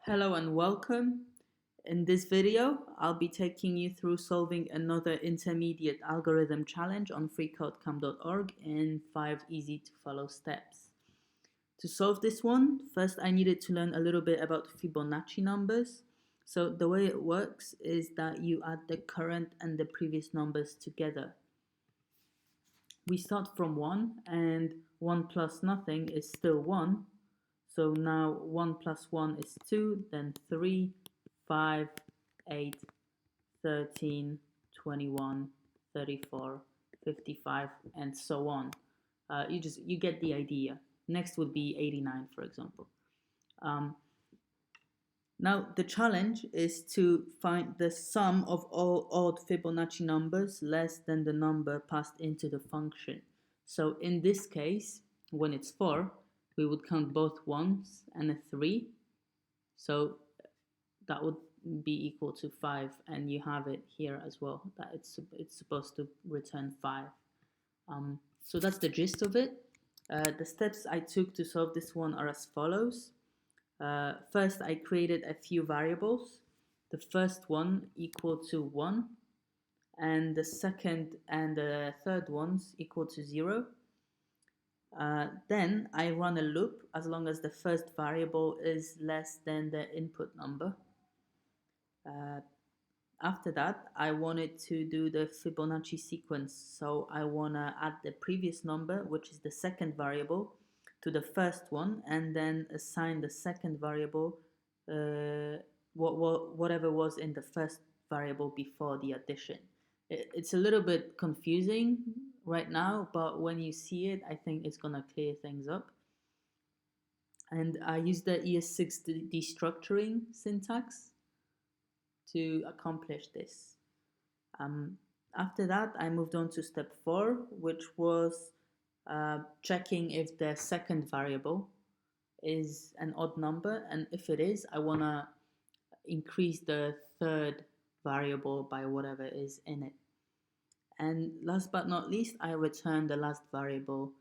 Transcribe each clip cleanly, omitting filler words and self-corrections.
Hello and welcome. In this video, I'll be taking you through solving another intermediate algorithm challenge on FreeCodeCamp.org in 5 easy to follow steps. To solve this one, first I needed to learn a little bit about Fibonacci numbers. So the way it works is that you add the current and the previous numbers together. We start from 1 and 1 plus nothing is still 1. So now 1 plus 1 is 2, then 3, 5, 8, 13, 21, 34, 55, and so on. You get the idea. Next would be 89, for example. Now the challenge is to find the sum of all odd Fibonacci numbers less than the number passed into the function. So in this case, when it's 4, we would count both 1s and a 3. So that would be equal to 5, and you have it here as well, that it's supposed to return 5. So that's the gist of it. The steps I took to solve this one are as follows. First, I created a few variables. The first one equal to 1, and the second and the third ones equal to 0. Then I run a loop as long as the first variable is less than the input number. After that, I wanted to do the Fibonacci sequence. So I want to add the previous number, which is the second variable, to the first one, and then assign the second variable whatever was in the first variable before the addition. It's a little bit confusing right now, but when you see it, I think it's gonna clear things up. And I use the ES6 destructuring syntax to accomplish this. After that, I moved on to step 4, which was checking if the second variable is an odd number, and if it is, I want to increase the third variable by whatever is in it. And last but not least, I return the last variable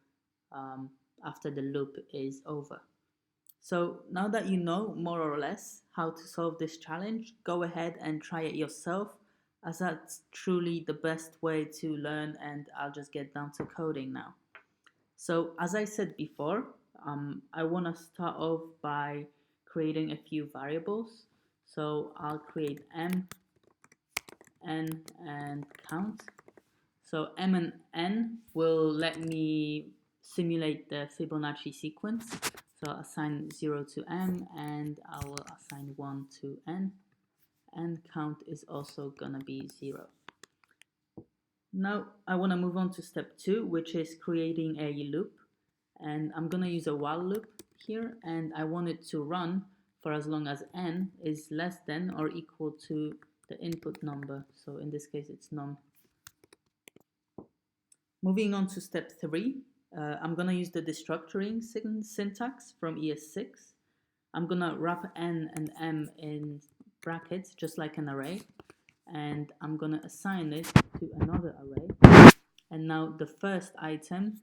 after the loop is over. So now that you know more or less how to solve this challenge, go ahead and try it yourself, as that's truly the best way to learn, and I'll just get down to coding now. So as I said before, I want to start off by creating a few variables. So I'll create m, n, and count. So m and n will let me simulate the Fibonacci sequence. So I'll assign 0 to m, and I will assign 1 to n, and count is also gonna be 0. Now I want to move on to step 2, which is creating a loop, and I'm gonna use a while loop here, and I want it to run for as long as n is less than or equal to the input number. So in this case, it's none. Moving on to step 3, I'm gonna use the destructuring syntax from ES6. I'm gonna wrap n and m in brackets, just like an array, and I'm gonna assign it to another array. And now the first item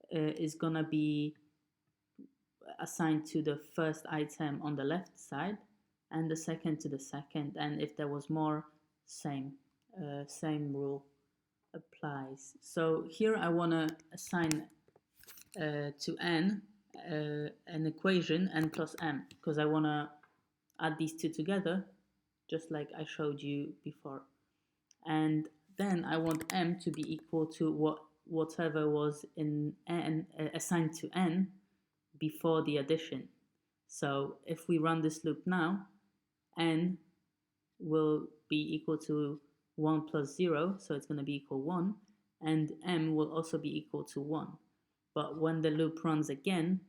is gonna be assigned to the first item on the left side, and the second to the second, and if there was more, same rule applies. So here I want to assign to n an equation n plus m, because I want to add these two together, just like I showed you before. And then I want m to be equal to whatever was in n assigned to n before the addition. So if we run this loop now, n will be equal to 1 plus 0, so it's going to be equal 1, and m will also be equal to 1. But when the loop runs again,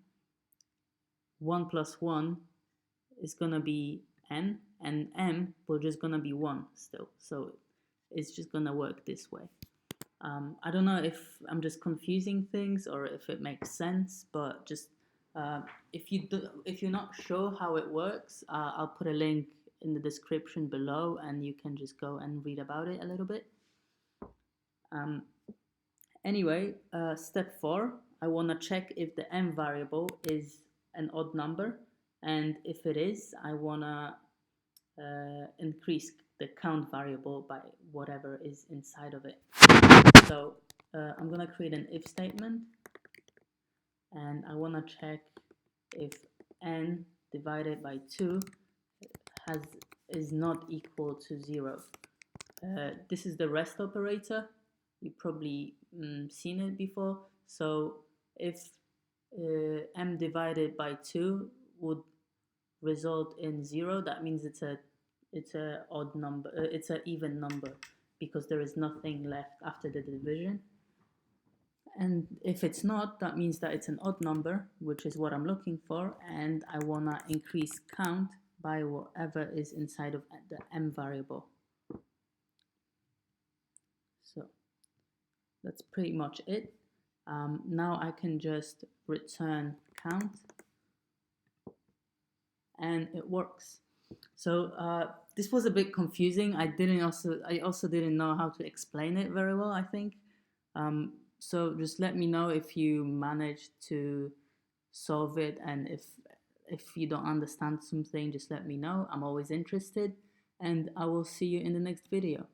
1 plus 1 is going to be n, and m will just going to be 1 still. So it's just going to work this way. I don't know if I'm just confusing things or if it makes sense, but just if you're not sure how it works, I'll put a link in the description below, and you can just go and read about it a little bit. Anyway, step 4, I want to check if the m variable is an odd number, and if it is, I wanna increase the count variable by whatever is inside of it. So I'm gonna create an if statement, and I wanna check if n divided by 2 is not equal to 0. This is the rest operator. You've probably seen it before. So if m divided by 2 would result in 0, that means it's a odd number. It's an even number because there is nothing left after the division. And if it's not, that means that it's an odd number, which is what I'm looking for, and I want to increase count by whatever is inside of the m variable. So that's pretty much it. Now I can just return count, and it works. So this was a bit confusing. I also didn't know how to explain it very well, I think. So just let me know if you managed to solve it, and if you don't understand something, just let me know. I'm always interested, and I will see you in the next video.